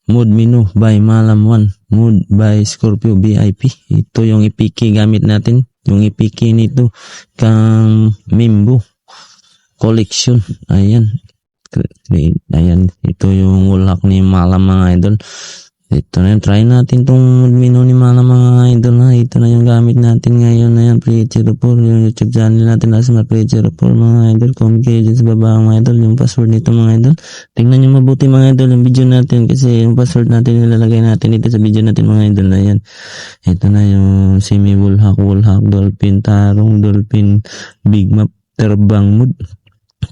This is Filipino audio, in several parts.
Mood menu by Malam 1. Mood by Scorpio VIP. Ito yung EPK gamit natin. Yung EPK nito kang Mimbo collection. Ayan. Ayan. Ito yung wallhack ni Malam mga idol. Ito na yun. Try natin tong menu ni Malam mga idol. Ito na yung gamit natin ngayon. Ayan. Pre-04. Yung YouTube channel natin. Nasa Pre-04 mga idol. Comment kayo dyan sa baba mga idol. Yung password nito mga idol. Tingnan nyo mabuti mga idol yung video natin. Kasi yung password natin nilalagay natin dito sa video natin mga idol. Ayan. Ito na yung semi-wallhack, dolphin, tarong, dolphin, big map, terbang mood.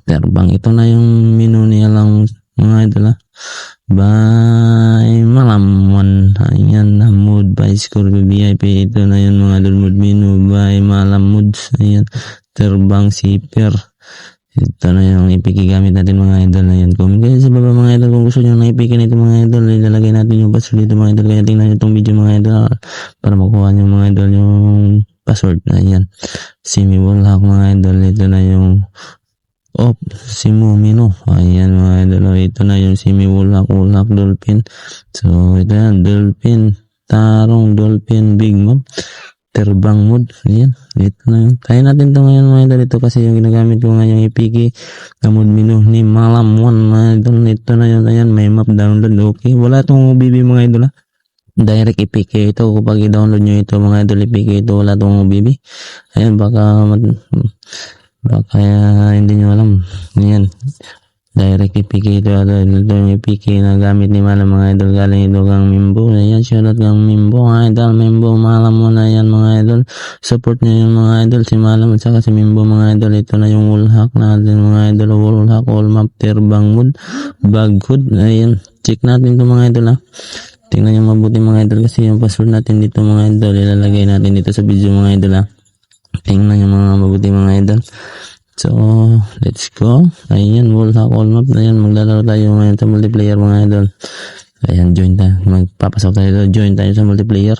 Terbang. Ito na yung menu niya lang mga idol by Malam 1. Ayan na mood by Scorpio VIP. Ito na yun mga idol, mood menu by Malam Moods. Ayan, terbang zipper. Ito na yung EPK gamit natin mga idol. Ayan, comment kayo sa baba mga idol kung gusto nyo na EPK nito mga idol. Ilalagay natin yung password dito mga idol. Kaya tingnan nyo itong video mga idol para makuha nyo mga idol yung password. Ayan, semi-wallhack mga idol. Ito na yung Simo menu. Ayan mga idol. Ito na yung semi-wallhack, dolphin. So ito yan, dolphin, tarong, dolphin, big map, terbang mood. Ayan. Ito na yun. Kaya natin ito ngayon mga idol. Ito kasi yung ginagamit ko ngayon yung EPK na mood menu ni Malam 1 mga idol. Ito na yun. Ayan, may map download. Okay. Wala itong OBB mga idol direct EPK ito. Kapag i-download nyo ito mga idol, EPK ito, wala itong OBB. Ayan, baka kaya hindi nyo alam. Ayan, direct EPK ito. Ito yung EPK na gamit ni Malam mga idol. Galing ito kang Mimbo. Ayan, shoutout kang Mimbo mga idol. Mimbo, Malam mo na yan mga idol. Support nyo yung mga idol, si Malam at saka si Mimbo mga idol. Ito na yung wallhack natin mga idol. Wallhack, all map, terbang mood, bag hood. Ayan, check natin ito mga idol tingnan nyo mabuti mga idol kasi yung password natin dito mga idol ilalagay natin dito sa video mga idol tingnan nyo mga mabuti mga idol. So let's go. Ayan, wallhack, all map. Ayan, maglalaro tayo ngayon sa multiplayer mga idol. Ayan, join tayo, magpapasok tayo doon. Join tayo sa multiplayer.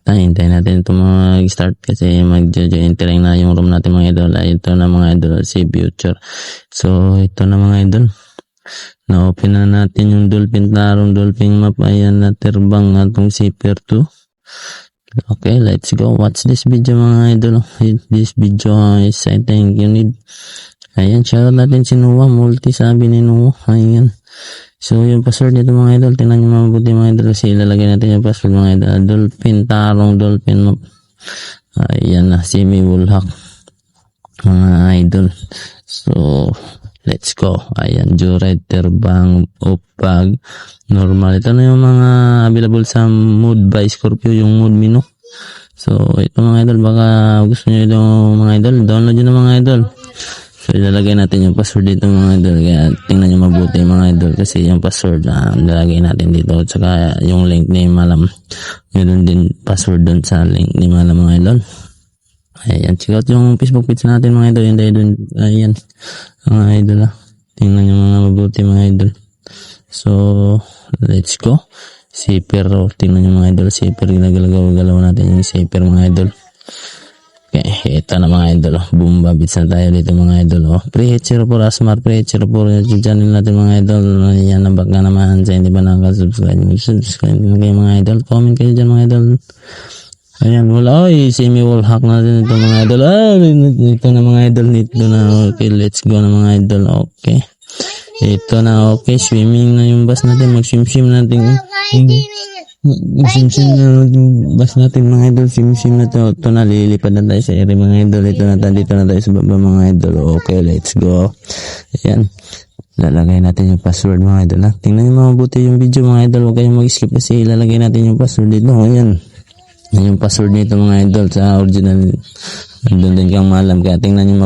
Hintayin natin ito mag-start kasi mag-entering na yung room natin mga idol. Ito na mga idol, si future. So ito na mga idol, na-open na natin yung dolphin, tarong, dolphin map. Ayan na, terbang atong zipper 2. Okay, let's go. Watch this video mga idol. This video is I think you need. Ayan, shoutout natin si Noah Multi, sabi ni Noah. Ayan. So yung password nito mga idol, tingnan nyo mabuti mga idol kasi ilalagay natin yung password mga idol. Dolphin, tarong, dolphin map. Ayan na, semi-wallhack mga idol. So let's go. Ayan, Joyride, terbang, opag, normal. Ito na yung mga available sa mood by Scorpio, yung mood menu. So ito mga idol, baka gusto nyo ito mga idol, download nyo na mga idol. So ilalagay natin yung password dito mga idol. Kaya tingnan nyo mabuti mga idol kasi yung password ilalagay natin dito. At saka yung link ni Malam, meron din password dun sa link ni Malam mga idol. Ayan, check out yung Facebook page natin mga idol. Ayan, mga idol tingnan nyo mga mabuti mga idol. So let's go. Zipper, tingnan nyo mga idol. Zipper, ginagalaw natin yung zipper mga idol. Okay, ito na mga idol. Boom, babits na tayo dito mga idol. Pre-04 Asmar, Pre-04 yung channel natin mga idol. Ayan, nabak na naman sa hindi ba nakasubscribe. Subscribe na kayo mga idol. Comment kayo dyan mga idol. Ayan, wala. Semi-wallhack na din ito mga idol. Ito na mga idol. Ito na. Okay, let's go na mga idol. Okay. Ito na. Okay, swimming na yung bus natin. Mag-swim-swim natin. Mag-swim-swim na yung bus natin mga idol. Swim-swim na ito. Ito na. Lilipad na tayo sa area mga idol. Ito na. Dito na tayo sa baba mga idol. Okay, let's go. Ayan. Lalagay natin yung password mga idol. Tingnan nyo mabuti yung video mga idol. Huwag kayong mag-skip kasi ilalagay natin yung password dito. Ayan. Yung password nito mga idol sa original. Doon din kang Malam. Kaya tingnan nyo